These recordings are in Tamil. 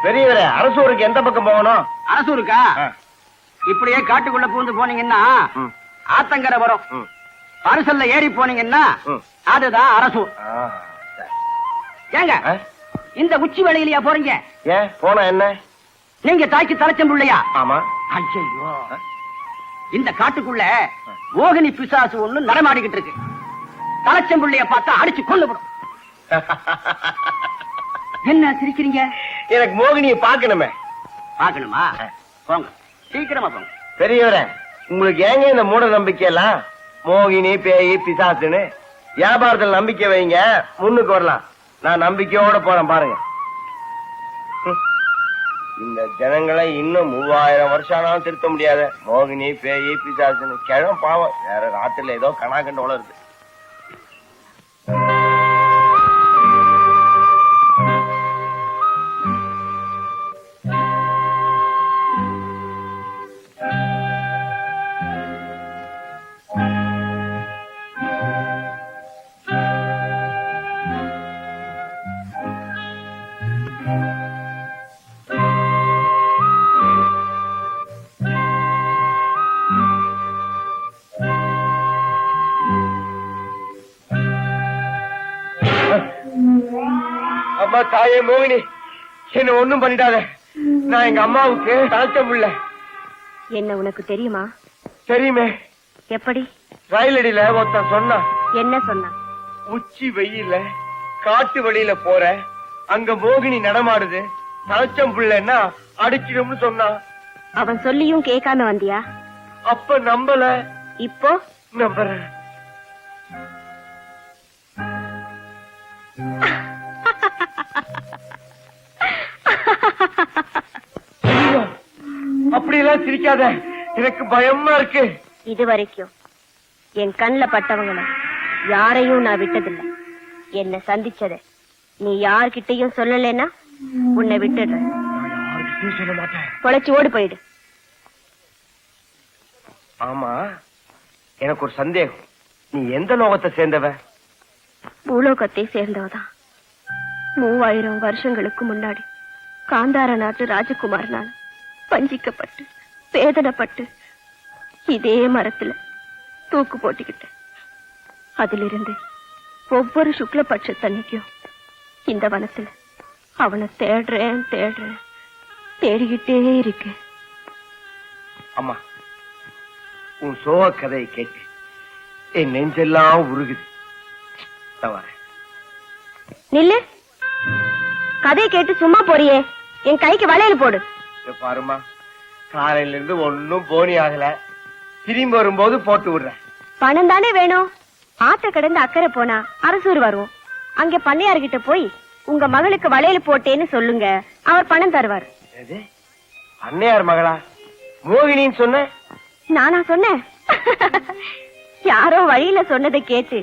பெரியவரே, அரசூருக்கு எந்த பக்கம் போகணும்? அரசூருக்கா? இப்படியே காட்டுக்குள்ள பூந்து போனீங்கன்னா ஆத்தங்கரை வரும். பரிசல்ல ஏறி போனீங்கன்னா அதுதான் அரசூர். ஏங்க இந்த உச்சி வேளையிலயா போறீங்க? ஏன் போனா என்ன? நீங்க தாய்க்கு தலைச்சம்புள்ளையா? ஆமா. ஐயோ, இந்த காட்டுக்குள்ள மோகினி பிசாசு ஒண்ணு நடமாடிக்கிட்டு இருக்கு. தலைச்சம்புள்ளைய பார்த்தா அடிச்சு கொல்லுபடும். என்ன சிரிக்கிறீங்க? எனக்கு மோகினியை பாக்கணுமே. பாக்கணுமா? போங்க, சீக்கிரமா போங்க. பெரியவரே, உங்களுக்கு ஏங்க இந்த மூட நம்பிக்கை எல்லாம்? மோகினி, பேய், பிசாசுன்னு வியாபாரத்தில் நம்பிக்கை வைங்க, முன்னுக்கு வரலாம். நான் நம்பிக்கையோட போறேன் பாருங்க. இந்த ஜனங்களை இன்னும் 3000 வருஷம் ஆனாலும் திருத்த முடியாத மோகினி, பேய், பிசாசுன்னு கிழம் பாவம். வேற ராத்திரில ஏதோ கணாக்கண்டு வளருது. அம்மா, தாயே மோகினி, என்ன ஒண்ணும் பண்ணிடாத. நான் எங்க அம்மாவுக்கு தாழ்த்தம் இல்ல. என்ன உனக்கு தெரியுமா? தெரியுமே. எப்படி? ரயில் அடியில ஒருத்தன் சொன்னா. என்ன சொன்னா? உச்சி வெயில காட்டு வழியில போற, அங்க மோகினி நடமாடுது, தாழ்த்தம் பிள்ளைன்னா அடிச்சிடும்னு சொன்னா. அவன் சொல்லியும் கேட்காம வந்தியா? அப்ப நம்பல. இப்போ நம்புறேன். அப்படியெல்லாம் சிரிக்காத, எனக்கு பயமா இருக்கு. இதுவரைக்கும் என் கண்ணில் பட்டவங்கள யாரையும் நான் விட்டதில்லை. என்ன சந்திச்சத நீ யார்கிட்டையும் சொல்லலைன்னா உன்னை விட்டுடுறேன். சொல்ல மாட்டேன். பொழைச்சு ஓடி போயிடு. ஆமா, எனக்கு ஒரு சந்தேகம். நீ எந்த லோகத்தை சேர்ந்தவ? பூலோகத்தை சேர்ந்தவதான். 3000 வருஷங்களுக்கு முன்னாடி காந்தார நாட்டு ராஜகுமார் நான் பஞ்சிக்கப்பட்டு வேதனைப்பட்டு இதே மரத்துல தூக்கு போட்டுக்கிட்டேன். அதிலிருந்து ஒவ்வொரு சுக்லபட்சத்தன்னைக்கும் இந்த வனத்துல அவனை தேடுறேன் தேடிக்கிட்டே இருக்கு. அம்மா, உன் சோக கதையை கேட்டு என் நெஞ்செல்லாம் உருகுது. நில்லு. கதையை கேட்டு சும்மா போறியே, என் கைக்கு வளையல் போடு. பாருமா, காலையில இருந்து ஒன்னும் போனி ஆகல. திரும்பி வரும்போது போட்டு விடுறேன். பணம் தானே வேணும். ஆத்த கடந்து அக்கறை போனா அரசூர் வருவோம். அங்க பண்ணையார்கிட்ட போய் உங்க மகளுக்கு வளையல் போட்டேன்னு சொல்லுங்க, அவர் பணம் தருவார். அன்னையார் மகளா? மோகினின்னு சொன்ன? நானா சொன்னேன்? யாரோ வழியில சொன்னதை கேட்டு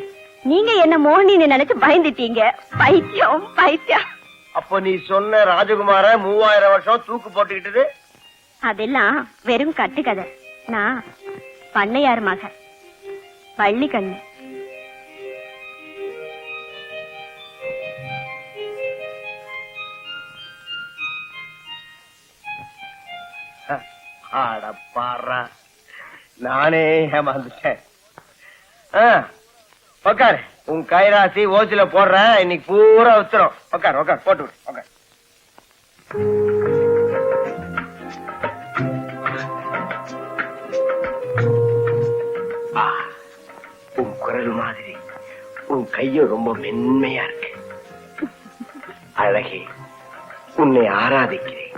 நீங்க என்ன மோகினின்னு நினைச்சு பயந்துட்டீங்க. பைத்தியம் பைத்தியம். அப்ப நீ சொன்ன ராஜகுமார 3000 வருஷம் தூக்கு போட்டுக்கிட்டது அதெல்லாம் வெறும் கட்டுக்கதை. நான் பண்ணையார் மக பள்ளி கண்ணு. அடப்பாரா, நானே ஏமாந்துட்டேன். உக்கார், உன் கைராசி ஓசில போடுற, இன்னைக்கு பூரா வித்துரும். உக்கார் உக்கார், போட்டு விடு. உக்கார். உன் குரல் மாதிரி உன் கையும் ரொம்ப மென்மையா இருக்கு. அழகே, உன்னை ஆராதிக்கிறேன்.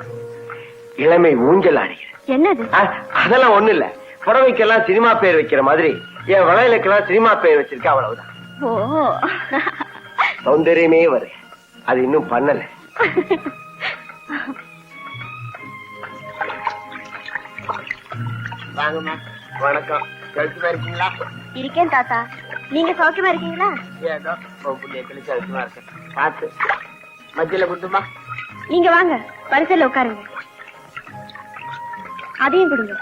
இளமை ஊஞ்சல் ஆடுகிறேன். என்னது? அதெல்லாம் ஒண்ணு இல்ல. புடவைக்கெல்லாம் சினிமா பேர் வைக்கிற மாதிரி என் வளையலுக்கெல்லாம் சினிமா பேர் வச்சிருக்க, அவ்வளவுதான். சௌந்தரியமே வரு, அது இன்னும் பண்ணல. வாங்கம்மா. வணக்கம். சௌக்கியமா இருக்கீங்களா? இருக்கேன் தாத்தா. நீங்க சௌக்கியமா இருக்கீங்களா? ஏதோ சௌக்கியமா இருக்கேன். பார்த்து மத்தியில குடுத்துமா. நீங்க வாங்க, பரிசல்ல உட்காருங்க. அதையும் கொடுங்க,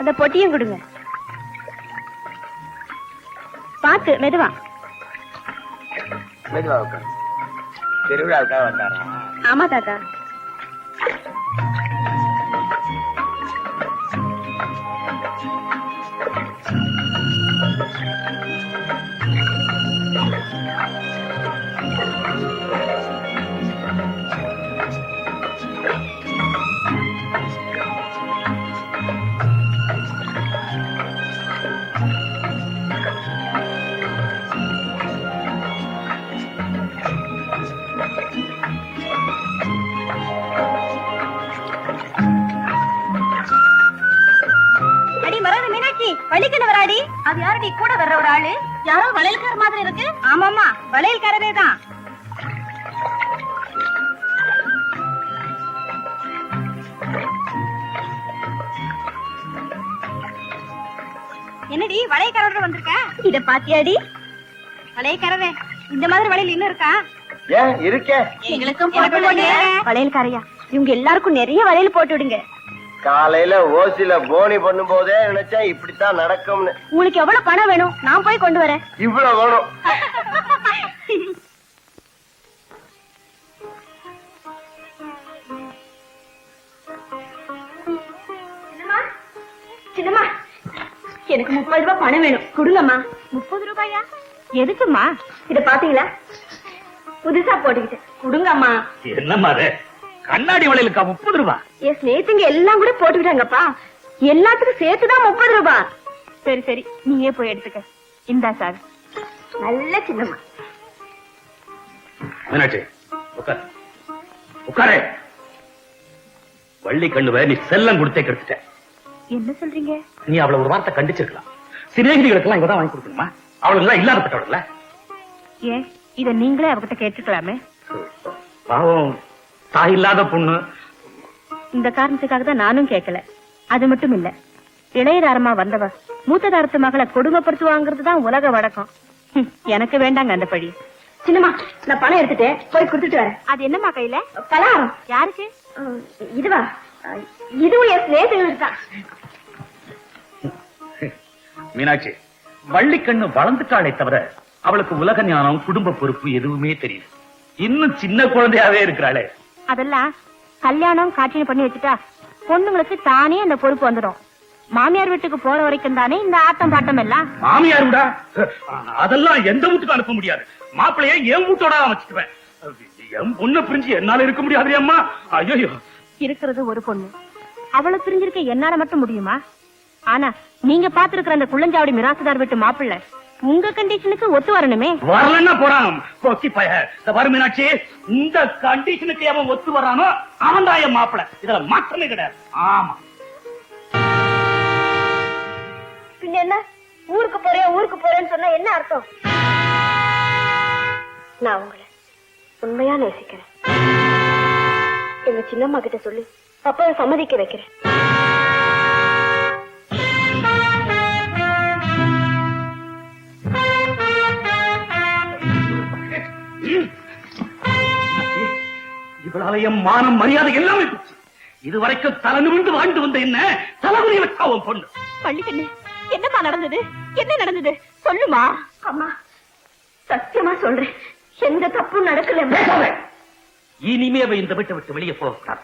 அந்த பொட்டியும் கொடுங்க. பார்த்து மெதுவா. மெதுவா உட்காரு. திருவிழாவுக்காக வந்தாரா? ஆமா தாத்தா. வலிக்கணும் வராடி. அது யாரடி கூட வர்ற ஒரு ஆளு? யாரோ வளையல்கார மாதிரி இருக்கு. ஆமாமா, வளையல்காரரே தான். என்னடி வளையல்காரர் வந்திருக்க? இத பாத்தியாடி? வளையல்காரரே, இந்த மாதிரி வளையல் இன்னும் இருக்கா? ஏன் இருக்கே? எங்களுக்கும் வளையல்காரையா, இவங்க எல்லாருக்கும் நிறைய வளையல் போட்டு விடுங்க. காலையில ஓசில போனி பண்ணும் போதே நினைச்சேன் இப்படித்தான் நடக்கும்னு. உங்களுக்கு எவ்வளவு பணம் வேணும்? நான் போய் கொண்டு வரேன். இவ்வளவு வேணும். சின்னம்மா, எனக்கு 30 ரூபாய் பணம் வேணும். கொடுங்கம்மா. 30 ரூபாயா? எதுக்குமா? இத பாத்தீங்களா? புதுசா போட்டுக்கிட்டு கொடுங்கம்மா. என்னம்மா அது? கண்ணாடி வளையலுக்கா 30 ரூபாய்? என் ஸ்நேகிதங்க எல்லாம் கூட போட்டுக்கிட்டாங்கப்பா. எல்லாத்துக்கும் சேர்த்துதான் 30 ரூபாய். சரி சரி, நீயே போய் எடுத்துக்க. இந்தா சார். நல்ல சின்னம்மா. மீனாட்சி, உட்கார். உட்காரே. வள்ளி கண்ணுவ நீ செல்லம் கொடுத்தே கெடுத்துட்ட. என்ன சொல்றீங்க? நீ அவளை ஒரு வார்த்தை கண்டிச்சிருக்கலாம். சிநேகிதிகளுக்கு எல்லாம் இவதான் வாங்கி கொடுக்கணுமா? அவளுக்கு எல்லாம் இல்லாதப்பட்டவள. ஏன் இத நீங்களே அவகிட்ட கேட்டுக்கலாமே. பாவம், தாய் இல்லாத பொண்ணு. இந்த காரணத்துக்காக தான் நானும் கேட்கல. அது மட்டும் இல்ல, இளையதாரமா வந்தவ மூத்ததாரத்து மகளை கொடுமைப்படுத்துவாங்கிறதுதான் உலக வழக்கம். எனக்கு வேண்டாங்க அந்த பழி. சின்னம்மா, நான் பணம் எடுத்துட்டேன், போய் கொடுத்துட்டு வரேன். அது என்னம்மா கையில? பலகாரம். யாருக்கு? இதுவா? இதுவும் என் ஸ்நேகிதங்களுக்கு தான். மீனாட்சி, வள்ளி கண்ணு வளர்ந்துட்டாளே தவிர அவளுக்கு உலக ஞானம், குடும்ப பொறுப்பு எதுவுமே தெரியும். இன்னும் சின்ன குழந்தையாவே இருக்கிறாளே. அதெல்லாம் கல்யாணம் காட்சியம் பண்ணி வச்சுட்டா பொண்ணுங்களுக்கு தானே அந்த பொறுப்பு வந்துடும். மாமியார் வீட்டுக்கு போற வரைக்கும் தானே இந்த ஆட்டம் பாட்டம் எல்லாம். மாமியாருடா, அதெல்லாம் எந்த வீட்டுக்கு அனுப்ப முடியாது. மாப்பிள்ளைய என் வீட்டோட வச்சுக்குவேன். என் பொண்ணு பிரிஞ்சு என்னால இருக்க முடியாது அம்மா. ஐயோ, இருக்கிறது ஒரு பொண்ணு, அவளை பிரிஞ்சிருக்க என்னால மட்டும் முடியுமா? ஆனா நீங்க பாத்துருக்கிற அந்த குள்ளஞ்சாவடி மிராசுதார் வீட்டு மாப்பிள்ளை உங்க கண்டிஷனுக்கு ஒத்து வரணுமே. வரலன்னா போறான் போக்கி பய. வரும் மீனாட்சி, இந்த கண்டிஷனுக்கு அவன் ஒத்து வரானோ அவன் தான் என் மாப்பிள்ளை. இதுல மாற்றமே கிடையாது. ஆமா, பின்ன என்ன? ஊருக்கு போறேன்னு சொன்னா என்ன அர்த்தம்? நான் உங்களை உண்மையா நேசிக்கிறேன். எங்க சின்னம்மா கிட்ட சொல்லி அப்பாவை சம்மதிக்க வைக்கிறேன். இவளால என் மானம், மரியாதை எல்லாமே போச்சு. இதுவரைக்கும் தலை நிமிர்ந்து வாழ்ந்து வந்த என்ன தலைமுறை வச்சாவும் பொண்ணு. பள்ளிக்கண்ணு, என்னம்மா நடந்தது? என்ன நடந்தது சொல்லுமா? அம்மா, சத்தியமா சொல்றேன், எந்த தப்பும் நடக்கல. இனிமே அவ இந்த வீட்டை விட்டு வெளியே போகக்கூடாது.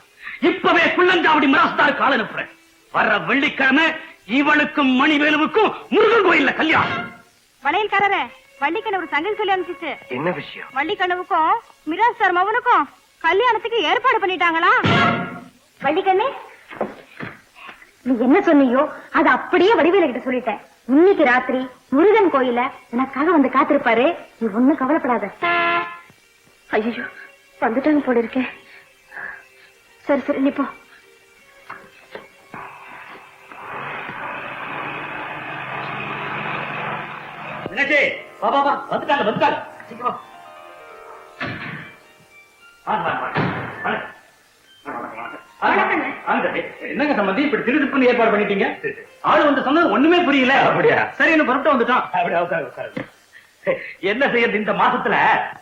இப்பவே குள்ளஞ்சாவடி மிராசுதார் கால அனுப்புறேன். வர்ற வெள்ளிக்கிழமை இவளுக்கும் மணிவேலுவுக்கும் முருகன் கோயில்ல கல்யாணம். வளையல்காரரே, வள்ளிக்கண்ணு ஒரு சங்கல் சொல்லி அனுப்பிச்சு. என்ன விஷயம்? வள்ளிக்கண்ணுவுக்கும் மிராசுதார் மகனுக்கும் கல்யாணத்துக்கு ஏற்பாடு பண்ணிட்டாங்களா? வள்ளிக்கண்ணே, நீ என்ன சொன்னியோ அது அப்படியே வடிவேலு கிட்ட சொல்லிட்டேன். இன்னைக்கு ராத்திரி முருகன் கோயில எனக்காக வந்து காத்திருப்பாரு. நீ ஒண்ணும் கவலைப்படாத. ஐயோ, வந்துட்டாங்க போல இருக்கேன். சரி சரி, நீ போ. என்னங்க சம்பந்தி இப்படி திருப்பி ஏற்பாடு பண்ணிட்டீங்க? ஆளு வந்து சொன்னது ஒண்ணுமே புரியல. அப்படியா? சரி, என்ன புறப்பட்டு வந்துட்டோம். என்ன செய்யறது, இந்த மாசத்துல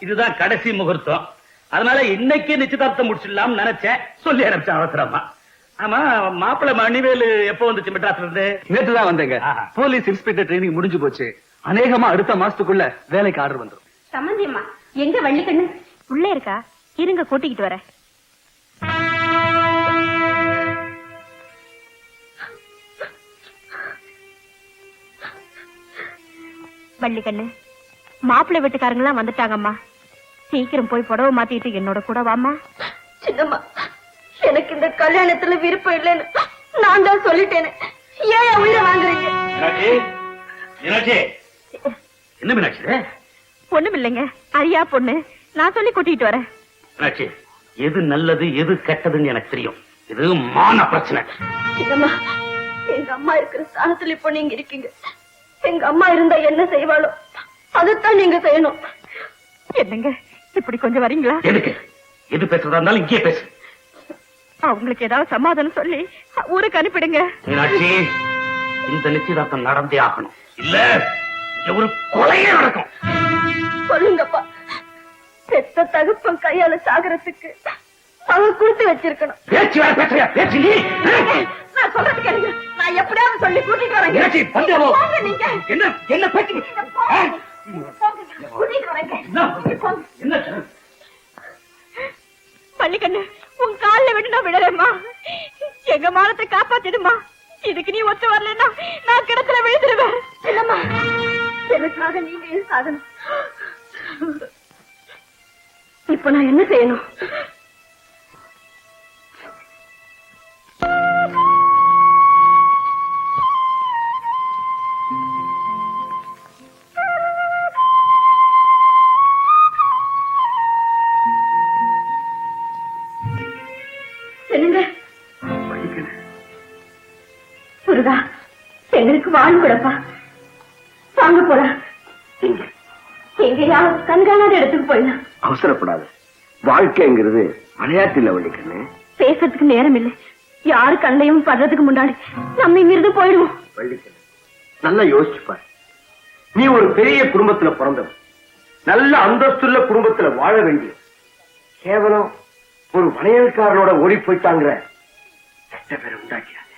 இதுதான் கடைசி முகூர்த்தம். அதனால இன்னைக்கே நிச்சயதார்த்தம் முடிச்சிடலாம் நினைச்சேன். சொல்லி அனுப்பிச்சேன் அவசரமா. ஆமா, மாப்பிள்ளை மணிவேலு எப்ப வந்துச்சு மெட்ராஸ்ல இருந்து? நேற்றுதான் வந்தேங்க. போலீஸ் இன்ஸ்பெக்டர் ட்ரைனிங் முடிஞ்சு போச்சு. அநேகமா அடுத்த மாசத்துக்குள்ள வேலைக்கு ஆர்டர் வந்துடும். சம்பந்தியம்மா, எங்க வள்ளிக்கண்ணு? உள்ளே இருக்கா? இருங்க கூட்டிக்கிட்டு வரேன். வள்ளிக்கண்ணு, மாப்பிள்ளை வீட்டுக்காரங்களாம் வந்துட்டாங்கம்மா. சீக்கிரம் போய் புடவை மாத்திட்டு என்னோட கூட வாமா. சின்னம்மா, எனக்கு இந்த கல்யாணத்துல விருப்பம் இல்லைன்னு நான் தான் சொல்லிட்டேனே. ஏன் உயிரை வாங்குறீங்க? என்ன மீனாட்சி? ஒண்ணும் இல்லைங்க, அரியா பொண்ணு. நான் சொல்லி கூட்டிட்டு வரேன். மீனாட்சி, எது நல்லது எது கெட்டதுன்னு எனக்கு தெரியும். இது மான பிரச்சனை. சின்னம்மா, எங்க அம்மா இருக்கிற ஸ்தானத்துல இப்போ நீங்க இருக்கீங்க. எங்க அம்மா இருந்தா என்ன செய்வாளோ அதைத்தான் நீங்க செய்யணும். என்னங்க இப்படி கொஞ்சம் வரீங்களா? எதுக்கு? எது பேசுறதா இருந்தாலும் இங்கே பேசு. அவங்களுக்கு ஏதாவது சமாதானம் சொல்லி ஊருக்கு அனுப்பிடுங்க. மீனாட்சி, இந்த நிச்சயதார்த்தம் நடந்தே ஆகணும். இல்ல இங்க ஒரு கொலையே நடக்கும். சொல்லுங்கப்பா, பெத்த தகுப்பன் கையால சாகரத்துக்கு அவன் கொடுத்து வச்சிருக்கணும். பேச்சு வேற பேசுறியா? பேச்சு நீ. நான் சொல்றது கேளுங்க. நான் எப்படியாவது சொல்லி கூட்டிட்டு வரேன். மீனாட்சி, வந்து போ. போங்க நீங்க. என்ன பேச்சு? கூட்டிட்டு வரேங்க. என்ன? பள்ளிக்கண்ணு, உன் காலில் விட்டு நான் விடலம்மா. எங்க மானத்தை காப்பாத்திடுமா. இதுக்கு நீ ஒத்து வரலன்னா நான் கிடத்துல விழுந்துருவேன். இல்லம்மா, எனக்காக நீங்க ஏன் சாகணும்? இப்ப நான் என்ன செய்யணும்? என்னங்க முருகா, எங்களுக்கு வாழ்வு கூடப்பா. வாங்க போலாம். எங்கேயாவது கண்காணாத இடத்துக்கு போயிடலாம். அவசரப்படாது. வாழ்க்கைங்கிறது விளையாட்டு இல்ல வள்ளிக்கண்ணு. பேசுறதுக்கு நேரம் இல்லை. யாரு கண்ணையும் படுறதுக்கு முன்னாடி நம்ம இங்கிருந்து போயிடுவோம். வள்ளிக்கண்ணு, நல்லா யோசிச்சுப்பாரு. நீ ஒரு பெரிய குடும்பத்துல பிறந்தவன், நல்ல அந்தஸ்துள்ள குடும்பத்துல வாழ வேண்டிய கேவலம் ஒரு வளையல்காரனோட ஓடி போயிட்டாங்கிற கெட்ட பேரை உண்டாக்கியாங்க.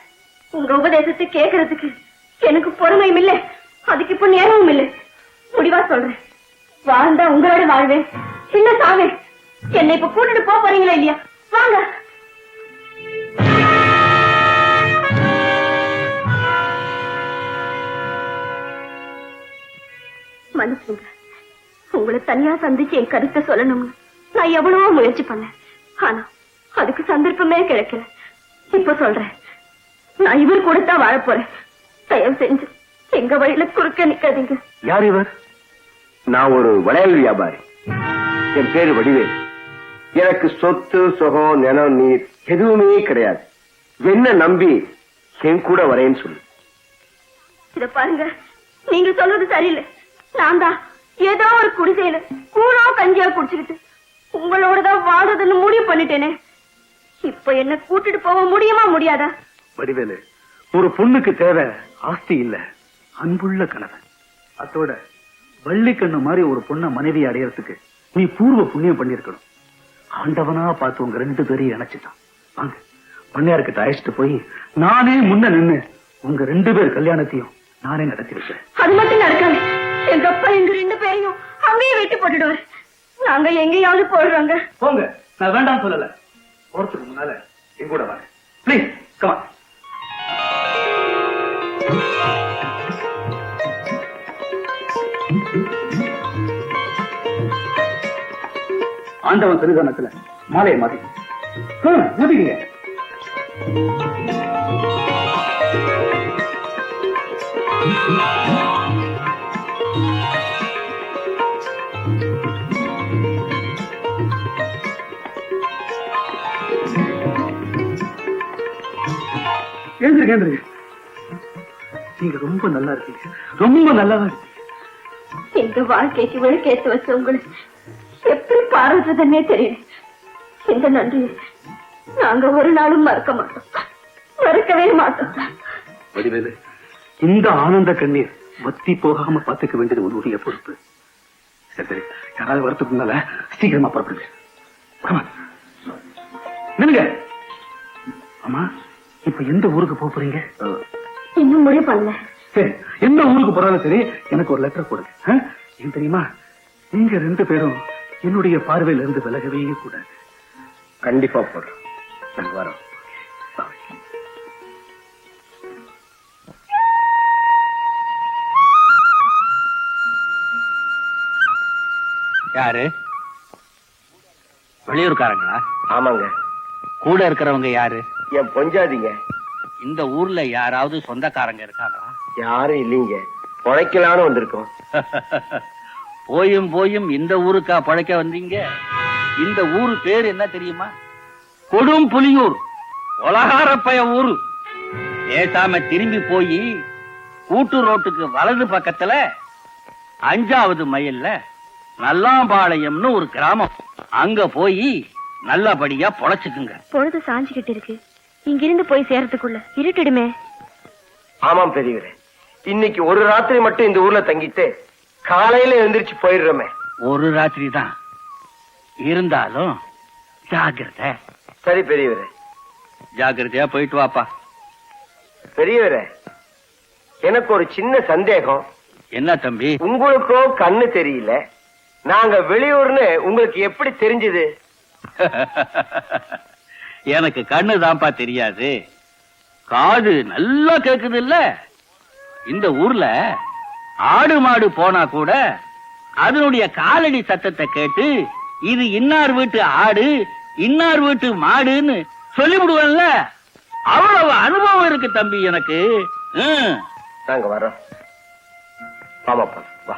உங்க உபதேசத்தை கேட்கறதுக்கு எனக்கு பொறுமையும் இல்லை, அதுக்கு இப்ப நேரமும் இல்லை. முடிவா சொல்றேன், வாழ்ந்தா உங்களோட வாழ்வேன், சின்ன சாவேன். என்னை இப்ப கூட்டிட்டு போறீங்களா இல்லையா? வாங்க. மனுஷங்க, உங்களை தனியா சந்திச்சு என் கருத்தை சொல்லணும்னு நான் எவ்வளவோ முயற்சி பண்ணேன். ஆனா அதுக்கு சந்தர்ப்பமே கிடைக்கல. இப்ப சொல்றேன், நான் இவர் கூட தான் வாழ போறேன். தயவு செஞ்சு எங்க வழியில குறுக்க நிக்காதீங்க. யார் இவர்? நான் ஒரு வளையல் வியாபாரி. என் பேரு வடிவேல். எனக்கு சொத்து சுகம் நிலம் நீர் எதுவுமே கிடையாது. என்ன நம்பி என் கூட வரேன்னு சொல்லு. இத பாருங்க, நீங்க சொல்றது சரியில்லை. நான் தான் ஏதோ ஒரு குடிசையில கூழோ கஞ்சியா குடிச்சுக்கிட்டு உங்களோடதான் வாடுறதுன்னு முடிவு பண்ணிட்டேனே. இப்ப என்ன கூட்டிட்டு போக முடியுமா முடியாதா? வடிவேலு, ஒரு பொண்ணுக்கு தேவை ஆஸ்தி இல்ல, அன்புள்ள கணவன். அதோட வள்ளிக்கண்ணு மாதிரி ஒரு பொண்ணை மனைவி அடையறதுக்கு நீ பூர்வ புண்ணியம் பண்ணிருக்கணும். ஆண்டவனா பார்த்து உங்க 2 பேரையும் இணைச்சுட்டான். வாங்க, பண்ணையார்கிட்ட அழைச்சிட்டு போய் நானே முன்ன நின்னு உங்க 2 பேர் கல்யாணத்தையும் நானே நடத்தி வைக்கிறேன். அது மட்டும் நடக்காது. எங்க அப்பா எங்க 2 பேரையும் அங்கேயே வெட்டி போட்டுடுவாரு. நாங்க எங்கேயாவது போடுறாங்க. போங்க, நான் வேண்டாம் சொல்லல. போறதுக்கு முன்னால என் கூட வாங்க பிளீஸ். கமான். ஆண்டவன் திருகணத்துல மாலையை மாறி ஊதிங்க. எழுந்திருக்க எழுந்திருக்க. நீங்க ரொம்ப நல்லா இருக்கீங்க, ரொம்ப நல்லா இருக்கீங்க. எங்க வாழ்க்கைக்கு விளக்கேத்து வச்ச உங்களுக்கு எப்படி பாராட்டுறதுன்னே தெரியல. இந்த நன்றி நாங்க ஒரு நாளும் மறக்க மாட்டோம், மறக்கவே மாட்டோம். வடிவேலு, இந்த ஆனந்த கண்ணீர் வத்தி போகாம பாத்துக்க வேண்டியது உன்னுடைய பொறுப்பு. சரி சரி, யாராவது வரத்துக்கு முன்னால சீக்கிரமா புறப்படுங்க. நில்லுங்க. ஆமா, இப்ப எந்த ஊருக்கு போறீங்க? இன்னும் முடிவு பண்ணல. சரி, எந்த ஊருக்கு போறாலும் சரி, எனக்கு ஒரு லெட்டர் கொடுங்க. ஏன் தெரியுமா, நீங்க 2 பேரும் என்னுடைய பார்வையில இருந்து விலகவே கூடாது. கண்டிப்பா போடுறோம். நாங்க வரோம். யாரு? வெளியூர்காரங்களா? ஆமாங்க. கூட இருக்கிறவங்க யாரு? என் பொஞ்சாதிங்க. இந்த ஊர்ல யாராவது சொந்தக்காரங்க இருக்காங்களா? யாரும் இல்லைங்க. பொழைக்கலான்னு வந்திருக்கோம். போயும் போயும் இந்த ஊருக்கா பழைக்க வந்தீங்க? இந்த ஊரு பேர் என்ன தெரியுமா? கொடும் புலியூர், உலகாரப்பய ஊரு. பேசாம திரும்பி போய் கூட்டு ரோட்டுக்கு வலது பக்கத்துல 5வது மைல்ல நல்லாம்பாளையம்னு ஒரு கிராமம். அங்க போய் நல்லபடியா பொழைச்சுக்குங்க. பொழுது சாஞ்சுகிட்டு இருக்கு. இங்கிருந்து போய் சேர்றதுக்குள்ள இருட்டிடுமே. ஆமாம் பெரியவரே, இன்னைக்கு ஒரு ராத்திரி மட்டும் இந்த ஊர்ல தங்கிட்டு காலையில எழுந்திருச்சு போயிடுறோமே. ஒரு ராத்திரி தான் இருந்தாலும் ஜாக்கிரதை. சரி பெரியவரே. ஜாக்கிரதையா போயிட்டு வாப்பா. பெரியவரே, எனக்கு ஒரு சின்ன சந்தேகம். என்ன தம்பி? உங்களுக்கோ கண்ணு தெரியல, நாங்க வெளியூர்னு உங்களுக்கு எப்படி தெரிஞ்சது? எனக்கு கண்ணு தான்ப்பா தெரியாது, காது நல்லா கேக்குது இல்ல. இந்த ஊர்ல ஆடு மாடு போனா கூட அதனுடைய காலடி சத்தத்தை கேட்டு இது இன்னார் வீட்டு ஆடு இன்னார் வீட்டு மாடுன்னு சொல்லிவிடுவேன்ல. அவ்வளவு அனுபவம் இருக்கு தம்பி எனக்கு. நாங்க வரோம். ஆமாப்பா, வா.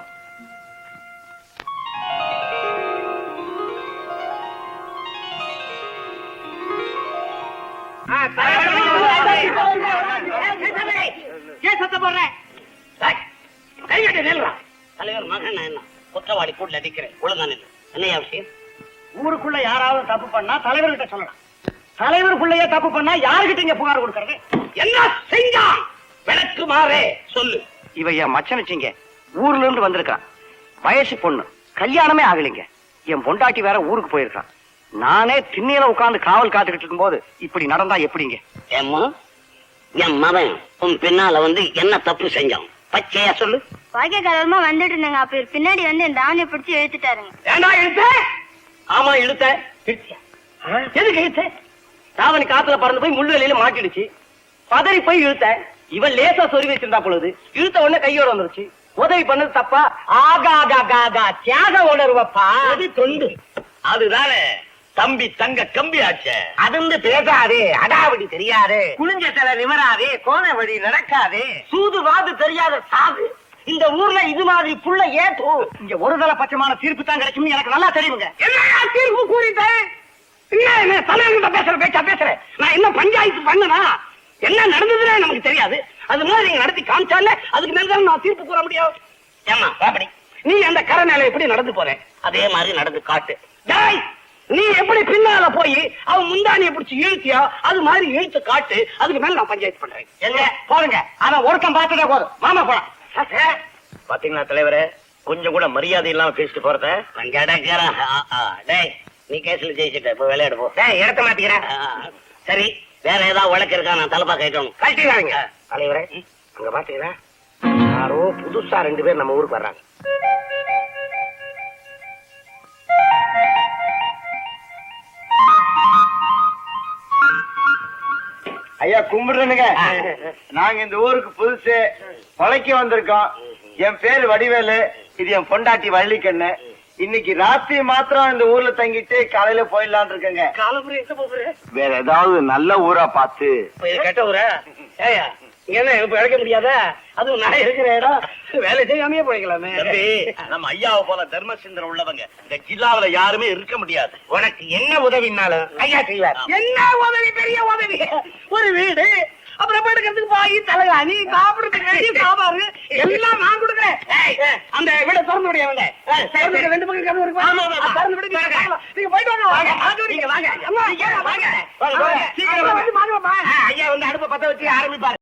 தலைவர் மகன் என்ன குற்றவாளி கூட்டில் அடிக்கிறேன். ஒழுங்கான என்ன விஷயம்? ஊருக்குள்ள யாராவது தப்பு பண்ணா தலைவர்கிட்ட சொல்லலாம். தலைவருக்குள்ளேயே தப்பு பண்ணா யாருகிட்ட இங்க புகார் கொடுக்கறது? என்ன செஞ்சான் விளக்கு மாறே சொல்லு. இவ என் மச்சனச்சிங்க, ஊர்ல இருந்து வந்திருக்கான். வயசு பொண்ணு, கல்யாணமே ஆகலைங்க. என் பொண்டாட்டி வேற ஊருக்கு போயிருக்கான். நானே திண்ணையில உட்கார்ந்து காவல் காத்துக்கிட்டு இருக்கும் போது இப்படி நடந்தா எப்படிங்க? ஏம்மா, என் மகன் உன் பின்னால வந்து என்ன தப்பு செஞ்சான் பச்சையா சொல்லு. வாக்கிய கலவரமா வந்துட்டு இருந்தாங்க. அப்ப பின்னாடி வந்து என் தாவணியை பிடிச்சி இழுத்துட்டாருங்க. ஏண்டா இழுத்த? ஆமா இழுத்த. எதுக்கு இழுத்த? தாவணி காத்துல பறந்து போய் முள்ளுவெளியில மாட்டிடுச்சு. பதறி போய் இழுத்த. இவன் லேசா சொறி வச்சிருந்தா பொழுது இழுத்த உடனே கையோட வந்துருச்சு. உதவி பண்ணது தப்பா? ஆகா தியாக உணர்வப்பா. அது தொண்டு. அதுதானே தம்பி தங்க கம்பி ஆச்சே. அது பேசாதே, அடாவடி தெரியாது, குளிஞ்ச தலை நிமராதே, கோண வழி நடக்காதே, சூதுவாது தெரியாத சாது. இந்த ஊர்ல இது மாதிரி புள்ள ஏற்று இங்க ஒரு தலை பட்சமான தீர்ப்பு தான் கிடைக்கும். எனக்கு நல்லா தெரியுங்க. என்ன தீர்ப்பு கூறிட்டேன்? என்ன தலைவர்கிட்ட பேசுற பேச்சா பேசுறேன்? நான் என்ன பஞ்சாயத்து பண்ணனா? என்ன நடந்ததுன்னு நமக்கு தெரியாது. அது மாதிரி நீங்க நடத்தி காமிச்சால அதுக்கு மேல நான் தீர்ப்பு கூற முடியும். ஏமா அப்படி நீ அந்த கரை மேல எப்படி நடந்து போற அதே மாதிரி நடந்து காட்டு. நீ எப்படி பின்னால போய் அவன் முந்தானிய பிடிச்சி இழுத்தியா அது மாதிரி இழுத்து காட்டு. அதுக்கு மேல நான் பஞ்சாயத்து பண்றேன். எங்க போறங்க? அவன் ஒருத்தன் பார்த்துட்டே போதும். மாமா போலாம். பாத்தீங்களா தலைவரே, கொஞ்சம் கூட மரியாதை இல்லாம பேசிட்டு போறத. நீ கேஸ்ல ஜெயிச்சுட்ட, இப்ப விளையாடு போ. இடத்த மாத்திக்கிறேன். சரி, வேற ஏதாவது உழைக்க இருக்கா? நான் தலைப்பா கேட்கணும். கட்டிடுறாங்க தலைவரே. அங்க பாத்தீங்களா, யாரோ புதுசா 2 பேர் நம்ம ஊருக்கு வர்றாங்க. ஐயா கும்பிடுறனுங்க. நாங்க இந்த ஊருக்கு புதுசு, பழைக்க வந்திருக்கோம். என் பேரு வடிவேலு, இது என் பொண்டாட்டி வள்ளிக்கண்ணு. இன்னைக்கு ராத்திரி மாத்திரம் இந்த ஊர்ல தங்கிட்டு காலையில போயிடலான் இருக்கங்க. காலம்புரை எங்க போகுற? வேற ஏதாவது நல்ல ஊரா பார்த்து. கெட்ட ஊரா? ஏயா என்ன இப்ப இழைக்க முடியாத? அதுவும் நான் இருக்கிற இடம், வேலை செய்யாமே போய்க்கலாமே. நம்ம ஐயாவை போல தர்ம சிந்தனை உள்ளவங்க இந்த ஜில்லாவில யாருமே இருக்க முடியாது. உனக்கு என்ன உதவினாலும் ஐயா செய்வார். என்ன உதவி? பெரிய உதவி. ஒரு வீடு, அப்புறம் படுக்கிறதுக்கு பாய், தலைகாணி, சாப்பிடுறதுக்கு சாப்பாடு எல்லாம் நான் கொடுக்குறேன். அந்த வீட திறந்து விடுங்க. 2 பக்கம் கதவு இருக்கு. திறந்து விடுங்க. நீங்க போயிட்டு வாங்க. நீங்க வாங்க. சீக்கிரம் வாங்க. ஐயா வந்து அடுப்பை பத்த வச்சு ஆரம்பிப்பாரு.